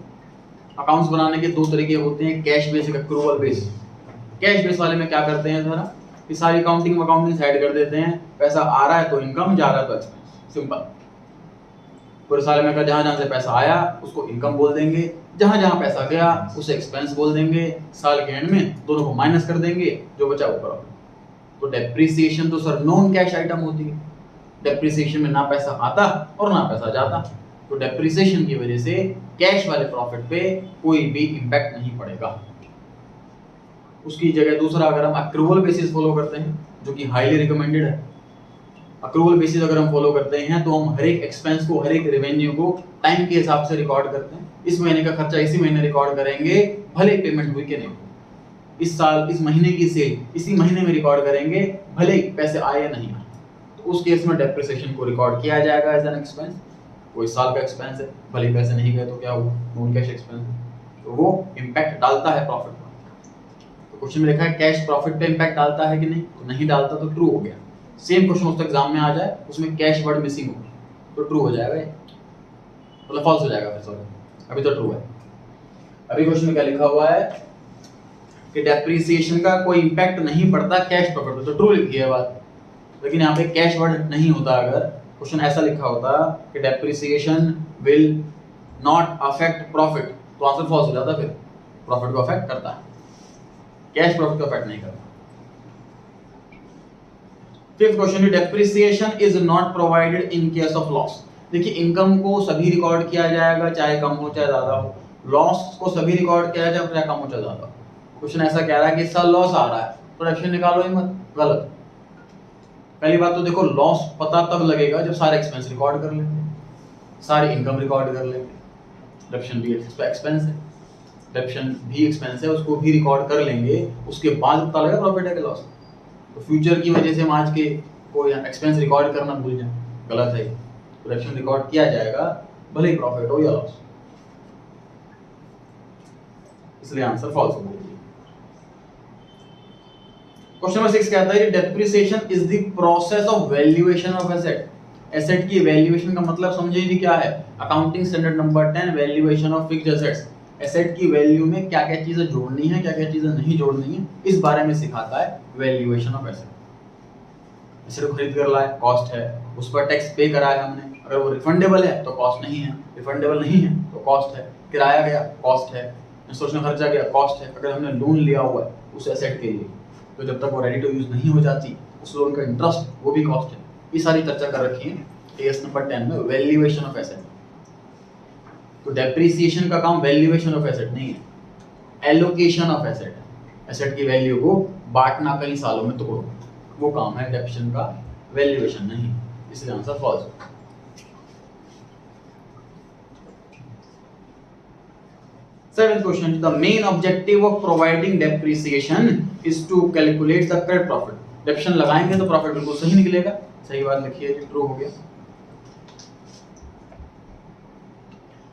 अकाउंट्स बनाने के दो तरीके होते हैं, cash base, accrual base. Cash base वाले में क्या करते हैं जरा, कि सारी अकाउंटिंग साइड कर देते हैं, पैसा आ रहा है तो इनकम, जा रहा है तो एक्सपेंस, सिंपल। पूरे साल में जहां जहां से पैसा आया उसको इनकम बोल देंगे, जहां जहां पैसा गया उसे एक्सपेंस बोल देंगे, साल के एंड में दोनों को माइनस कर देंगे, जो बचा वो प्रॉफिट। तो डेप्रिसिएशन तो सर नॉन कैश आइटम होती है, डेप्रिसिएशन में ना पैसा आता और ना पैसा जाता, तो डेप्रिसिएशन की वजह से कैश वाले प्रॉफिट पे कोई भी इंपैक्ट नहीं पड़ेगा। उसकी जगह दूसरा, अगर हम अक्रूवल बेसिस फॉलो करते हैं, जो कि हाईली रिकमेंडेड है, अक्रूवल बेसिस अगर हम फॉलो करते हैं तो हम हर एक एक्सपेंस को, हर एक रेवेन्यू को टाइम के हिसाब से रिकॉर्ड करते हैं। इस महीने का खर्चा इसी महीने रिकॉर्ड करेंगे, भले पेमेंट हुई कि नहीं। इस साल, इस महीने की सेल इसी महीने में रिकॉर्ड करेंगे, भले ही पैसे आए या नहीं आए। तो उस केस में डेप्रिसिएशन को रिकॉर्ड किया जाएगा एज एन एक्सपेंस। कोई साल का एक्सपेंस है, भले पैसे नहीं गए तो क्या हुआ, नॉन कैश एक्सपेंस, तो वो इंपैक्ट डालता है प्रॉफिट में। तो क्वेश्चन में लिखा है कैश प्रॉफिट पे इंपैक्ट डालता है कि नहीं, तो नहीं डालता, तो ट्रू हो गया। सेम क्वेश्चन उस एग्जाम में आ जाए, उसमें कैश वर्ड मिसिंग हो तो ट्रू हो जाएगा, मतलब फॉल्स हो जाएगा फिर, सॉरी, अभी तो ट्रू है। अभी क्वेश्चन में क्या लिखा हुआ है कि डेप्रिसिएशन का कोई इंपैक्ट नहीं पड़ता कैश प्रॉफिट पे, तो ट्रू लिखी है बात। लेकिन यहाँ पे कैश वर्ड नहीं होता, अगर क्वेश्चन ऐसा लिखा होता कि depreciation will not affect profit, तो आंसर फॉल्स हो जाता, फिर प्रॉफिट को अफेक्ट करता है, कैश प्रॉफिट को अफेक्ट नहीं करता। Fifth question, depreciation is not provided in case of loss. देखिए, इनकम को सभी रिकॉर्ड किया जाएगा, चाहे कम हो चाहे ज्यादा हो। लॉस को सभी रिकॉर्ड किया जाए, चाहे कम हो चाहे ज्यादा हो। क्वेश्चन ऐसा कह रहा है कि इस साल लॉस आ रहा है, प्रोडक्शन निकालो ही मत, गलत। पहली बात तो देखो, लॉस पता तब लगेगा जब सारे एक्सपेंस रिकॉर्ड कर लेंगे, सारी इनकम रिकॉर्ड कर लेंगे। डेप्शन भी एक्सपेंस है, डेप्शन भी एक्सपेंस है, उसको भी रिकॉर्ड कर लेंगे, उसके बाद पता लगेगा प्रॉफिट है कि लॉस। तो फ्यूचर की वजह से हम आज के कोई एक्सपेंस रिकॉर्ड करना भूल जाए, गलत है। प्रोडक्शन रिकॉर्ड किया जाएगा, भले ही प्रॉफिट हो या लॉस, इसलिए आंसर फॉल्स हो गया। क्वेश्चन नंबर 6 कहता है depreciation is the process of valuation of asset. Asset की वैल्यूएशन का मतलब समझिए जी क्या है, accounting standard number 10 valuation of fixed assets. Asset की वैल्यू में क्या क्या चीजें जोड़नी है, क्या क्या चीजें नहीं जोड़नी है, इस बारे में सिखाता है वैल्यूएशन ऑफ एसेट। एसेट को खरीद कर लाए, कॉस्ट है, उस पर टैक्स पे करा है हमने, अगर वो रिफंडेबल है तो कॉस्ट नहीं है, रिफंडेबल नहीं है तो कॉस्ट है, किराया गया कॉस्ट है, इंस्टॉलेशन खर्चा गया कॉस्ट है, अगर हमने लोन लिया हुआ है उस एसेट के लिए, तो जब तक वो रेडी टू यूज नहीं हो जाती उस लोन का इंटरेस्ट वो भी कॉस्ट है। ये सारी चर्चा कर रखी है केस नंबर 10 में, वैल्यूएशन ऑफ एसेट। तो डेप्रिसिएशन का काम वैल्यूएशन ऑफ एसेट नहीं है, एलोकेशन ऑफ एसेट है। एसेट की वैल्यू को बांटना कई सालों में तोड़ो, वो काम है डेप्रिसिएशन का, वैल्यूएशन नहीं, इसलिए आंसर फॉल्स है। Seventh question, the main objective of providing depreciation is to calculate the current profit. Depreciation लगाएंगे तो प्रॉफिट बिल्कुल सही निकलेगा, सही बात लिखी है, ट्रू हो गया।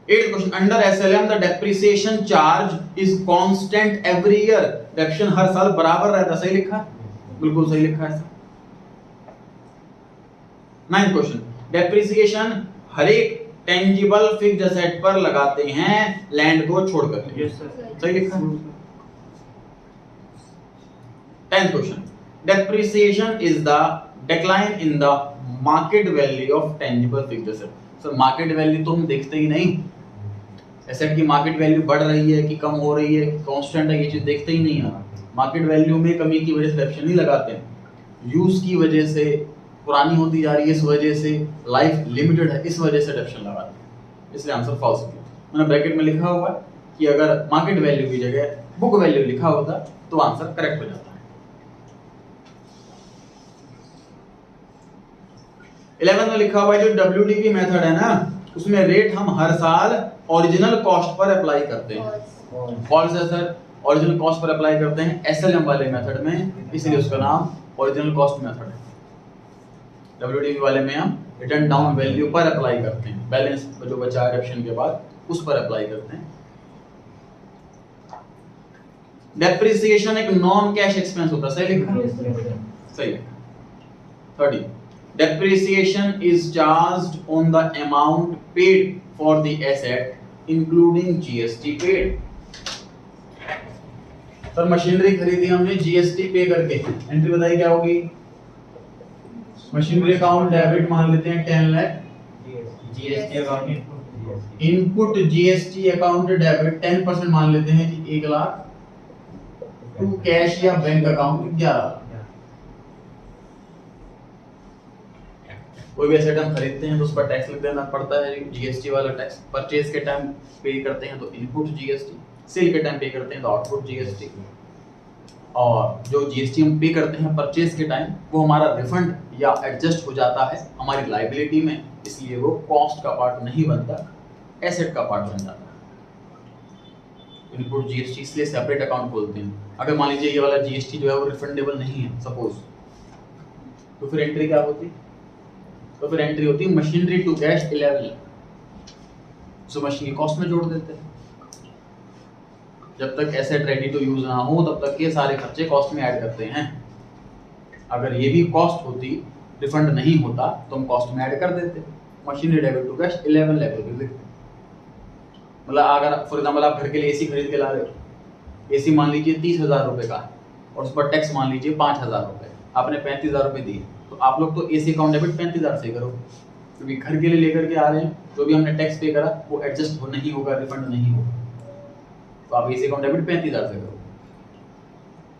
8th question, under SLM the depreciation charge is constant every year. Depreciation हर साल बराबर रहता, सही लिखा है, बिल्कुल सही लिखा है। 9th question, डेप्रिसिएशन हर एक टेंजिबल फिक्स्ड एसेट पर लगाते हैं लैंड को छोड़कर। यस सर, सही लिखा है। 10th question, depreciation is the decline in the market value of tangible fixed asset. Sir market value तो हम देखते ही नहीं, एसेट की मार्केट वैल्यू बढ़ रही है कि कम हो रही है, कांस्टेंट है, ये चीज देखते ही नहीं है। मार्केट वैल्यू में कमी की वजह से डेप्रिसिएशन नहीं लगाते हैं, यूज की वजह से, पुरानी होती जा रही है इस वजह से, लाइफ लिमिटेड है इस वजह से डेप्रिसिएशन लगाते हैं, इसलिए आंसर फॉल्स है। मैंने ब्रैकेट में लिखा हुआ है कि अगर मार्केट वैल्यू की जगह बुक वैल्यू लिखा होता तो आंसर करेक्ट हो जाता है। 11 में लिखा हुआ है जो WDV मेथड है ना, उसमें रेट हम हर साल ओरिजिनल कॉस्ट पर अप्लाई करते हैं। फॉल्स है sir, original cost per apply करते हैं SLM वाले मेथड में, इसलिए उसका नाम ओरिजिनल कॉस्ट मेथड है। WDV वाले में हम रिटर्न डाउन वैल्यू पर अप्लाई करते हैं, बैलेंस जो बचा है डेप्रिसिएशन के बाद उस पर अप्लाई करते हैं। डेप्रिसिएशन एक नॉन कैश एक्सपेंस होता है, सही लिखा? सही है। 30 depreciation is charged on the amount paid for the asset including GST paid। Sir machinery खरीदी हमने जीएसटी पे करके, एंट्री बताइए क्या होगी? मशीनरी अकाउंट डेबिट मान लेते हैं 10 lakh, GST account input GST account debit 10% मान लेते हैं जी 1 लाख, टू कैश या बैंक अकाउंट 11। कोई भी एसेट हम खरीदते हैं तो उस पर टैक्स लिख देना पड़ता है, जीएसटी वाला टैक्स। परचेज के टाइम पे करते हैं तो इनपुट जीएसटी, सेल के टाइम पे करते हैं तो आउटपुट जीएसटी। और जो जीएसटी हम पे करते हैं परचेज के टाइम, वो हमारा रिफंड या एडजस्ट हो जाता है हमारी लायबिलिटी में, इसलिए वो कॉस्ट का पार्ट नहीं बनता, एसेट का पार्ट बन जाता है। इनपुट जीएसटी इसलिए सेपरेट अकाउंट खोलते हैं। अगर मान लीजिए ये वाला जीएसटी जो है वो रिफंडेबल नहीं है सपोज, तो फिर एंट्री क्या होती? तो फिर एंट्री होती है machinery to cash 11 lakh, so machine की कॉस्ट में जोड़ देते हैं। जब तक एसेट रेडी टू यूज ना हो तब तक ये सारे खर्चे कॉस्ट में ऐड करते हैं। अगर ये भी कॉस्ट होती, रिफंड नहीं होता, तो हम कॉस्ट में ऐड कर देते। Machinery debit to cash 11 lakh रुपए लिखते। मतलब अगर फॉर एग्जांपल आप घर के लिए एसी खरीद के ला रहे हो, एसी मान लीजिए 30,000 रुपए का और उस पर टैक्स मान लीजिए 5,000 रुपए, आपने 35,000 रुपए दिए, तो आप लोग तो एसी अकाउंट डेबिट 35,000 से करो, क्योंकि घर के लिए लेकर के आ रहे हैं, जो भी हमने टैक्स पे करा वो एडजस्ट हो नहीं होगा, रिफंड नहीं होगा, तो आप एसी अकाउंट डेबिट 35,000 से करो।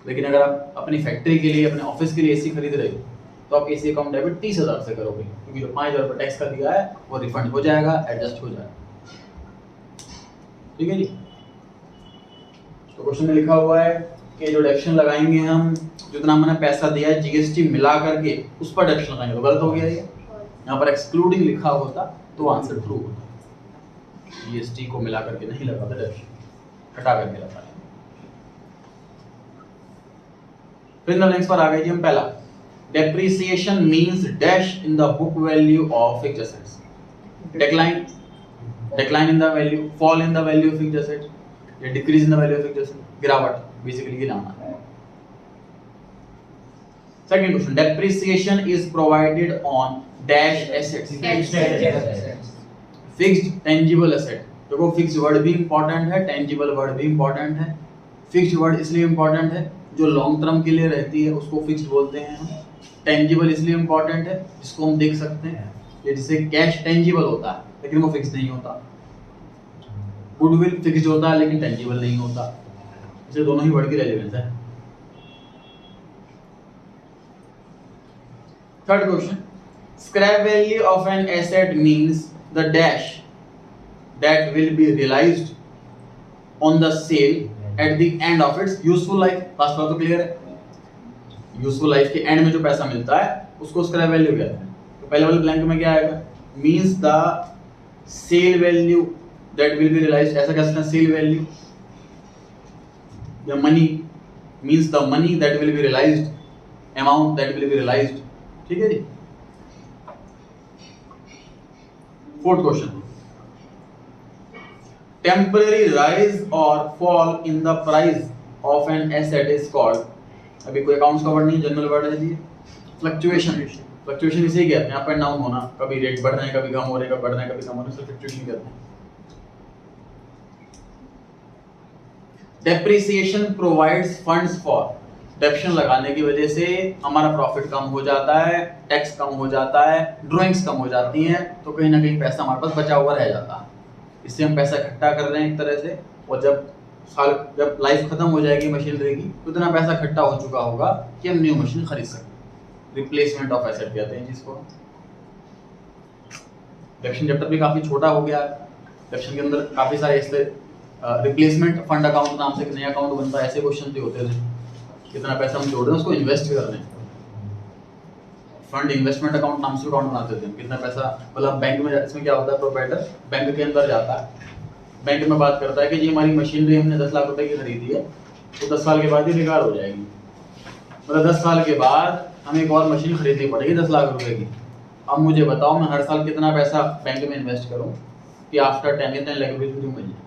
लेकिन अगर आप अपनी फैक्ट्री के लिए, अपने ऑफिस के लिए एसी खरीद रहे हो, तो आप एसी अकाउंट डेबिट 30,000 से करोगे, क्योंकि जो 5,000 रुपये टैक्स का दिया है वो रिफंड हो जाएगा, एडजस्ट हो जाएगा। ठीक है जी। तो क्वेश्चन में लिखा हुआ है कि जो डिडक्शन लगाएंगे हम, जितना हमने पैसा दिया है जीएसटी मिला करके उस पर डिडक्शन लगाएंगे, तो गलत हो गया ये। यहाँ पर एक्सक्लूडिंग लिखा होता तो आंसर ट्रू होता। जीएसटी को मिला करके नहीं लगा था डिडक्शन, हटा करके लगा। फिर नेक्स्ट पर आ गए जी हम। पहला, depreciation means dash in the book value of fixed assets, decline in the value, fall in the value of fixed asset, या decrease in the value of fixed asset, गिरावट, बेसिकली ये लाना है। Second question, depreciation is provided on dash assets, fixed tangible asset। देखो fixed word भी important है, tangible word भी important है। फिक्स्ड वर्ड इसलिए इंपॉर्टेंट है जो लॉन्ग टर्म के लिए रहती है उसको फिक्स्ड बोलते हैं हम। टेंजिबल इसलिए इंपॉर्टेंट है जिसको हम देख सकते हैं, ये जैसे कैश टेंजिबल होता है लेकिन वो फिक्स नहीं होता, गुडविल फिक्स्ड होता है लेकिन टेंजिबल नहीं होता, इसलिए दोनों ही वर्ड की रेलेवेंस है। Third question, scrap value of an asset means the dash that will be realized on the sale at the end of its useful life. First बात तो क्लियर है, यूजफुल लाइफ के एंड में जो पैसा मिलता है उसको स्क्रैप वैल्यू कहते हैं। तो पहले वाले ब्लैंक में क्या आएगा, means the sale value that will be realized, ऐसा कह सकते हैं सेल वैल्यू, या money means the money that will be realized, amount that will be realized. ठीक है जी। फोर्थ क्वेश्चन, टेम्पररी राइज और fall in the price of an asset is called, अभी कोई अकाउंट्स का वर्ड नहीं, जनरल वर्ड है जी, फ्लक्चुएशन। फ्लक्चुएशन इसे कहते हैं, अप एंड डाउन होना, कभी रेट बढ़ रहे हैं कभी कम हो रहे हैं, कभी बढ़ रहे हैं कभी कम हो रहे हैं, इसे फ्लक्चुएशन कहते हैं। Depreciation provides funds for, deduction लगाने की वजह से हमारा प्रॉफिट कम हो जाता है, टैक्स कम हो जाता है, ड्राइंग्स कम हो जाती हैं, तो कहीं ना कहीं पैसा हमारे पास बचा हुआ रह जाता है। इससे हम पैसा इकट्ठा कर रहे हैं एक तरह से, और जब लाइफ खत्म हो जाएगी मशीनरी की तो इतना पैसा इकट्ठा हो चुका होगा कि हम न्यू मशीन खरीद सकते हैं। रिप्लेसमेंट ऑफ एसेट कहते हैं जिसको। डिडक्शन चैप्टर भी काफी छोटा हो गया है, डिडक्शन के अंदर काफी सारे ऐसे रिप्लेसमेंट फंड अकाउंट नाम से एक नया अकाउंट बनता है, ऐसे क्वेश्चन भी होते थे, कितना पैसा हम जोड़ रहे हैं उसको इन्वेस्ट कर रहे हैं। फंड इन्वेस्टमेंट अकाउंट नाम से अकाउंट बनाते थे, कितना पैसा, मतलब बैंक में, इसमें क्या होता है, प्रोप्राइटर बैंक के अंदर जाता है, बैंक में बात करता है कि जी हमारी मशीनरी हमने 10 लाख रुपए की खरीदी है, तो 10 साल के बाद ही बेकार हो जाएगी, मतलब 10 साल के बाद हमें एक और मशीन खरीदनी पड़ेगी 10 लाख रुपए की। अब मुझे बताओ मैं हर साल कितना पैसा बैंक में इन्वेस्ट करूं कि आफ्टर 10 लाख रुपए मुझे मिल जाए।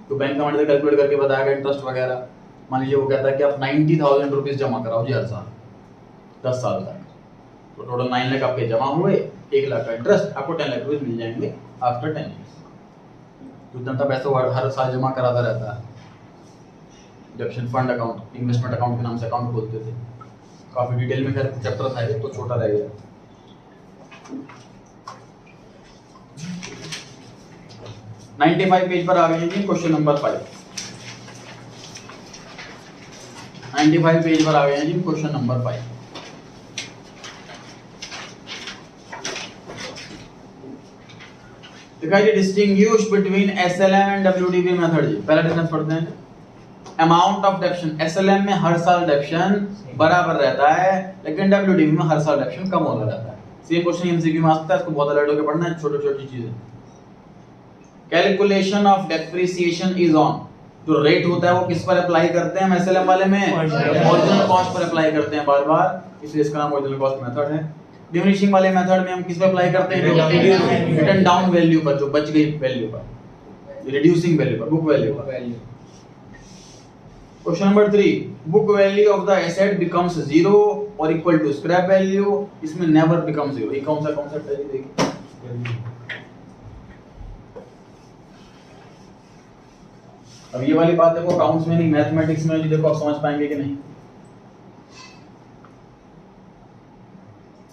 तो बैंक हमारे कैलकुलेट करके बताएगा इंटरेस्ट वगैरह, मान लीजिए वो कहता है कि आप 90,000 रुपीज जमा कराओ जी हर साल 10 साल तक, तो टोटल 9 लाख आपके जमा हुए, 1 लाख का इंटरेस्ट, आपको 10 लाख रुपीज मिल जाएंगे आफ्टर 10 ईयर्स। जितना तक पैसा वो हर साल जमा कराता रहता है। डेप्शन फंड अकाउंट, इन्वेस्टमेंट अकाउंट के नाम से अकाउंट खोलते थे, काफी डिटेल में खैर चैप्टर था, तो छोटा रह गया। नाइन्टी 95 पेज पर आ गए जी क्वेश्चन नंबर 5। 95 पेज पर आ गए हैं जी क्वेश्चन नंबर 5। देखा जी, distinguish between SLM and WDV method जी। पहला डिफरेंस पढ़ते हैं। अमाउंट ऑफ डेप्शन, एसएलएम में हर साल डेप्शन बराबर रहता है, लेकिन डब्ल्यूडीवी में हर साल डेप्शन कम होता रहता है। सेम क्वेश्चन एमसीक्यू में आ सकता है, इसको बहुत अलर्ट होकर पढ़ना है, छोटी-छोटी चीजें। Calculation of depreciation is on, जो रेट होता है वो किस पर अप्लाई करते हैं हम एसएलएम वाले में? ओरिजिनल कॉस्ट पर अप्लाई करते हैं बार-बार, इसलिए इसका नाम ओरिजिनल कॉस्ट मेथड है। डिमिनिशिंग वाले मेथड में हम किस पे अप्लाई करते हैं? रिटर्न डाउन वैल्यू पर, जो बच गई वैल्यू पर, रिड्यूसिंग वैल्यू पर, बुक वैल्यू पर। Question number 3, book value of the asset becomes 0 और इक्वल टू स्क्रैप वैल्यू, इसमें नेवर बिकम 0। ये कौन सा कांसेप्ट है ये देखिए। अब ये वाली बात देखो अकाउंट्स में नहीं, मैथमेटिक्स में, देखो आप समझ पाएंगे कि नहीं।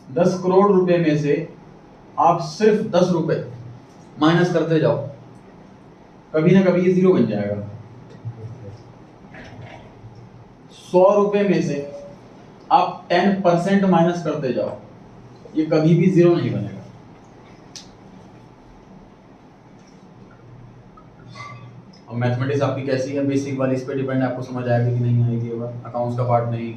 10 करोड़ रुपए में से आप सिर्फ 10 रुपए माइनस करते जाओ, कभी ना कभी ये 0 बन जाएगा। 100 रुपए में से आप 10% माइनस करते जाओ, ये कभी भी 0 नहीं बनेगा। और मैथमेटिक्स आपकी कैसी है, बेसिक वाली, इस पे डिपेंड है, आपको समझ आएगी कि नहीं आएगी। अकाउंट्स का पार्ट नहीं।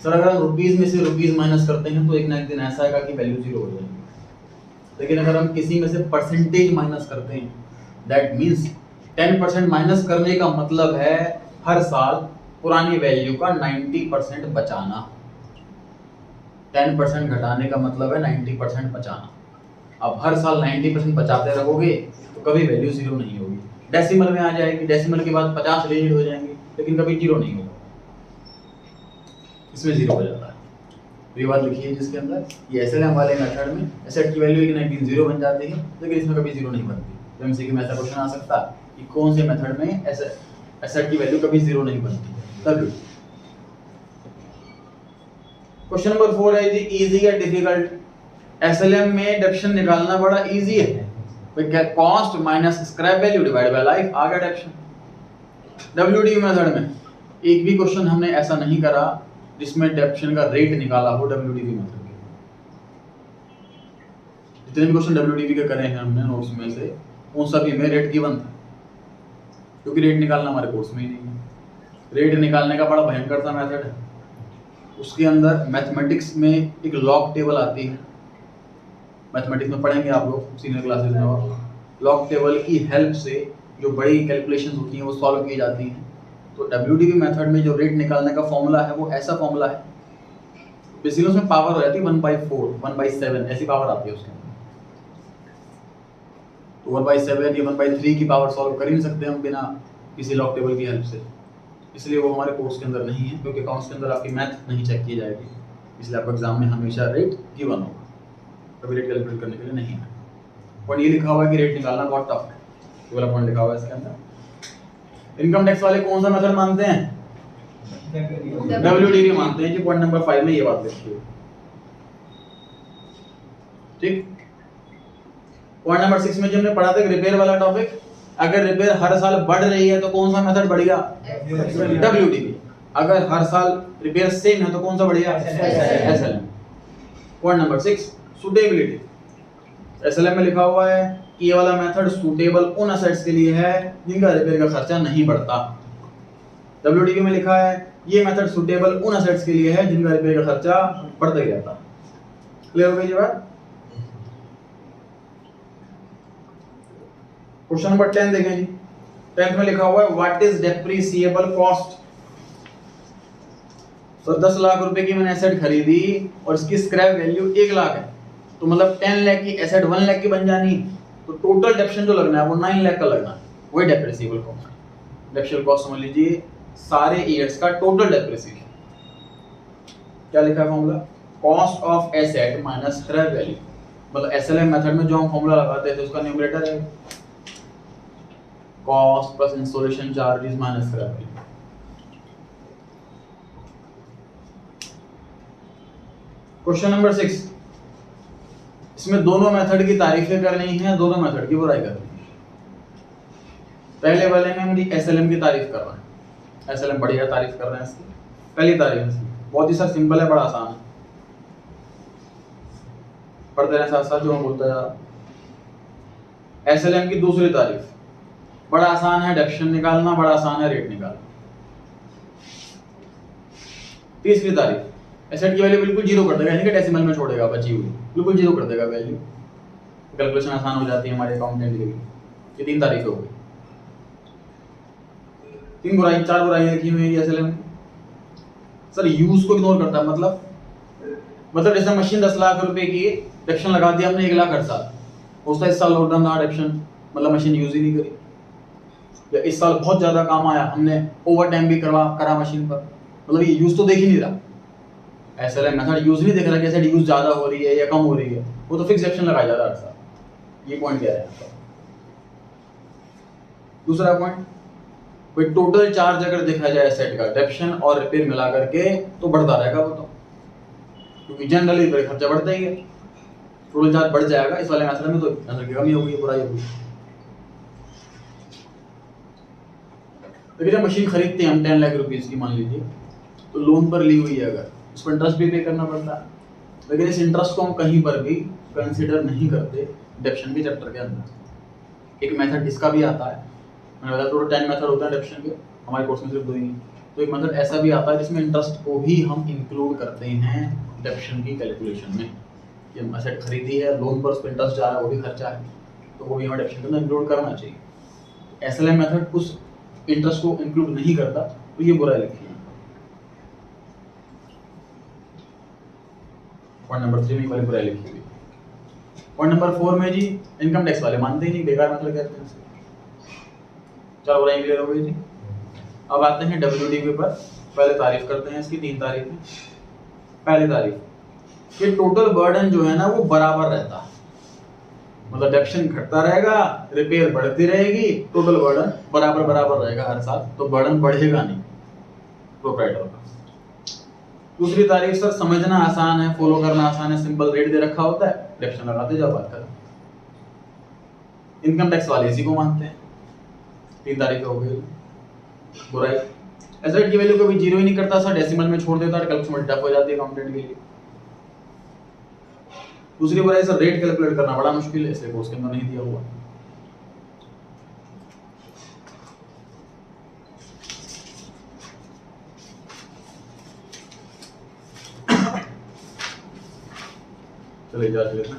सर अगर हम रुपीस में से रुपीस माइनस करते हैं तो एक ना एक दिन ऐसा आएगा कि वैल्यू 0 हो जाएगी। लेकिन अगर हम किसी में से परसेंटेज माइनस करते हैं, दैट मींस 10% माइनस करने का मतलब है हर साल पुरानी वैल्यू का 90% बचाना। 10% घटाने का मतलब है 90% बचाना। अब हर साल 90% बचाते रहोगे तो कभी वैल्यू 0 नहीं होगी। डेसिमल में आ जाएगी, डेसिमल के बाद 50 डिजिट हो जाएंगे, लेकिन कभी 0 नहीं होगा, इसमें 0 हो जाता है। तो ये बात लिखिए जिसके अंदर ये एसएलएम वाले मेथड में एसेट की वैल्यू एक ना एक दिन 0 बन जाती है, लेकिन इसमें कभी 0 नहीं बनती। तो एमसीक्यू में ऐसा क्वेश्चन आ सकता है कि कौन से मेथड में एसेट की वैल्यू कभी 0 नहीं बनती। तब क्वेश्चन नंबर 4 है जी, इजी या डिफिकल्ट? एसएलएम में डेप्शन निकालना बड़ा इजी है। Cost minus scrap value divide by life, आ गया डेप्शन। डब्ल्यूडीवी मेथड में एक भी क्वेश्चन हमने ऐसा नहीं करा जिसमें डेप्शन का रेट निकाला हो डब्ल्यूडीवी मेथड के। जितने भी क्वेश्चन डब्ल्यूडीवी के करे हैं हमने नोट्स में से, उन सभी में रेट गिवन था, क्योंकि रेट निकालना हमारे कोर्स में ही नहीं है। रेट निकालने का बड़ा भयंकर सा मेथड है। उसके अंदर मैथमेटिक्स में एक लॉग टेबल आती है, मैथमेटिक्स में पढ़ेंगे आप लोग सीनियर क्लासेस में, और लॉग टेबल की हेल्प से जो बड़ी कैलकुलेशंस होती हैं वो सॉल्व की जाती हैं। तो डब्ल्यूडीवी मेथड में जो रेट निकालने का फॉर्मूला है वो ऐसा फॉर्मूला है, बेसिकली उसमें पावर हो जाती है 1/4, 1/7 ऐसी पावर आती है उसके अंदर। तो 1/7 या 1/3 की पावर सॉल्व कर ही नहीं सकते हम बिना किसी लॉग टेबल की हेल्प से, इसलिए वो हमारे कोर्स के अंदर नहीं है, क्योंकि अकाउंट्स के अंदर आपकी मैथ नहीं चेक की जाएगी, इसलिए आपको एग्जाम में हमेशा रेट गिवन होगा, कभी रेट कैलकुलेट करने के लिए नहीं है। और ये लिखा हुआ है कि रेट निकालना बहुत टफ है, ये वाला पॉइंट लिखा हुआ है इसके अंदर। इनकम टैक्स वाले कौन सा मेथड मानते हैं? डब्ल्यूडीवी मानते हैं जी। पॉइंट नंबर 5 में ये बात लिखी है, ठीक। पॉइंट नंबर 6 में जो हमने पढ़ा था रिपेयर वाला टॉपिक, अगर रिपेयर हर साल बढ़ रही है तो कौन सा मेथड बढ़िया? डब्ल्यूडीवी। अगर हर साल रिपेयर सेम है तो कौन सा बढ़िया? SLM. Point number 6 suitability. SLM में लिखा हुआ है कि ये वाला मेथड सूटेबल उन असेट्स के लिए है जिनका रिपेयर का खर्चा नहीं बढ़ता। डब्ल्यूडीवी में लिखा है ये मेथड सूटेबल उन असेट्स के लिए है जिनका रिपेयर का खर्चा बढ़ता ही रहता। क्लियर हो गई ये बात? क्वेश्चन नंबर 10 देखें जी। 10th में लिखा हुआ है व्हाट इज डेप्रिसिएबल कॉस्ट। तो 10 लाख रुपए की मैंने एसेट खरीदी और इसकी स्क्रैप वैल्यू 1 लाख है, तो मतलब 10 लाख की एसेट 1 लाख की बन जानी, तो टोटल डेप्शन जो लगना है वो 9 लाख का लगना है, वही डेप्रिसिएबल कॉस्ट। डेप्रिसिएबल कॉस्ट समझ लीजिए सारे ईयर्स का टोटल डेप्रिसिएशन। क्या लिखा है formula? Cost of asset minus scrap value. मतलब एसएलएम मेथड में जो हम फॉर्मूला लगाते हैं तो उसका न्यूमरेटर है cost plus installation charges minus scrap value. Question number 6, इसमें दोनों मेथड की तारीफें करनी है, दोनों मेथड की बुराई करनी है। पहले वाले में मेरी एसएलएम की तारीफ कर रहा है, एसएलएम बढ़िया तारीफ कर रहे हैं इसकी। पहली तारीफ इसकी बहुत ही सर सिंपल है, बड़ा आसान है, पढ़ते रहे साथ साथ जो मैं बोलता जा रहा हूं। एसएलएम की दूसरी तारीफ, बड़ा आसान है डेप्शन निकालना, बड़ा आसान है रेट निकालना। तीसरी तारीफ, एसेट की वैल्यू बिल्कुल जीरो कर देगा, यानी कि डेसिमल में छोड़ेगा बची हुई, बिल्कुल जीरो कर देगा वैल्यू, कैलकुलेशन आसान हो जाती है हमारे अकाउंटेंट के लिए। ये तीन तारीफें हो गई। तीन बुराई, चार बुराई लिखी हुई है एसएलएम। सर यूज को इग्नोर करता है, मतलब जैसे मशीन 10 लाख रुपए की, डेप्शन लगा दिया हमने 1 लाख हर साल, उसका इस साल लॉकडाउन था, डेप्शन मतलब मशीन यूज ही नहीं करी, या इस साल बहुत ज्यादा काम आया, हमने ओवर टाइम भी करा मशीन पर, मतलब ये यूज तो देख ही नहीं रहा। एसएलएम मेथड यूज नहीं देख रहा कि एसेट यूज ज्यादा हो रही है या कम हो रही है, वो तो फिक्स डेप्शन लगाया जा रहा है हर साल। ये पॉइंट क्या है आपका? दूसरा पॉइंट, कोई टोटल चार्ज अगर देखा जाए एसेट का डेप्शन और रिपेयर मिला करके तो बढ़ता रहेगा वो तो, क्योंकि जनरली रिपेयर खर्चा बढ़ता ही है, टोटल चार्ज बढ़ जाएगा। इस वाले मैथड में तो अंदर की कमी होगी, बुराई होगी। देखिए जब मशीन खरीदते हैं हम 10 लाख रुपीस की मान लीजिए, तो लोन पर ली हुई है अगर, उस पर इंटरेस्ट भी पे करना पड़ता है, लेकिन इस इंटरेस्ट को हम कहीं पर भी कंसीडर नहीं करते डेप्शन के चैप्टर के अंदर। एक मेथड इसका भी आता है, मैंने बताया टोटल 10 मेथड होते हैं डेप्शन के, हमारे कोर्स में सिर्फ 2 ही हैं। तो एक मेथड ऐसा भी आता है जिसमें इंटरेस्ट को भी हम इंक्लूड करते हैं डेप्शन की कैलकुलेशन में। कि एसेट खरीदी है, लोन पर उस पर इंटरेस्ट जा रहा है, वो भी खर्चा है, तो वो भी हमें डेप्शन के अंदर इंक्लूड करना चाहिए। एसएलएम मेथड उस इंटरेस्ट को इंक्लूड नहीं करता, तो ये बुराई लिखी है। पॉइंट नंबर 3 में वाली बुराई लिखी हुई। पॉइंट नंबर 4 में जी इनकम टैक्स वाले मानते ही नहीं, बेकार मेथड कहते हैं। चलो बुराई क्लियर हो गई जी। अब आते हैं डब्ल्यूडीपी पर। पहले तारीफ करते हैं इसकी 3 तारीफें। पहली तारीफ कि टोटल बर्डन जो है ना वो बराबर रहता है, मतलब डेप्शन घटता रहेगा, रिपेयर बढ़ती रहेगी, टोटल बर्डन बराबर रहेगा हर साल, तो बर्डन बढ़ेगा नहीं प्रोप्राइटर का। दूसरी तारीफ सर समझना आसान है, फॉलो करना आसान है, सिंपल रेट दे रखा होता है, डेप्शन लगाते जाओ, बात करो। इनकम टैक्स वाले इसी को मानते हैं। 3 तारीफें हो गई। बुराई, एसेट की वैल्यू कभी जीरो ही नहीं करता सर, डेसिमल में छोड़ देता है, कैलकुलेशन टफ हो जाती है अकाउंटेंट के लिए। दूसरी बुराई सर रेट कैलकुलेट करना बड़ा मुश्किल है, इसलिए कोर्स के अंदर नहीं दिया हुआ। चलिए जा लेते हैं।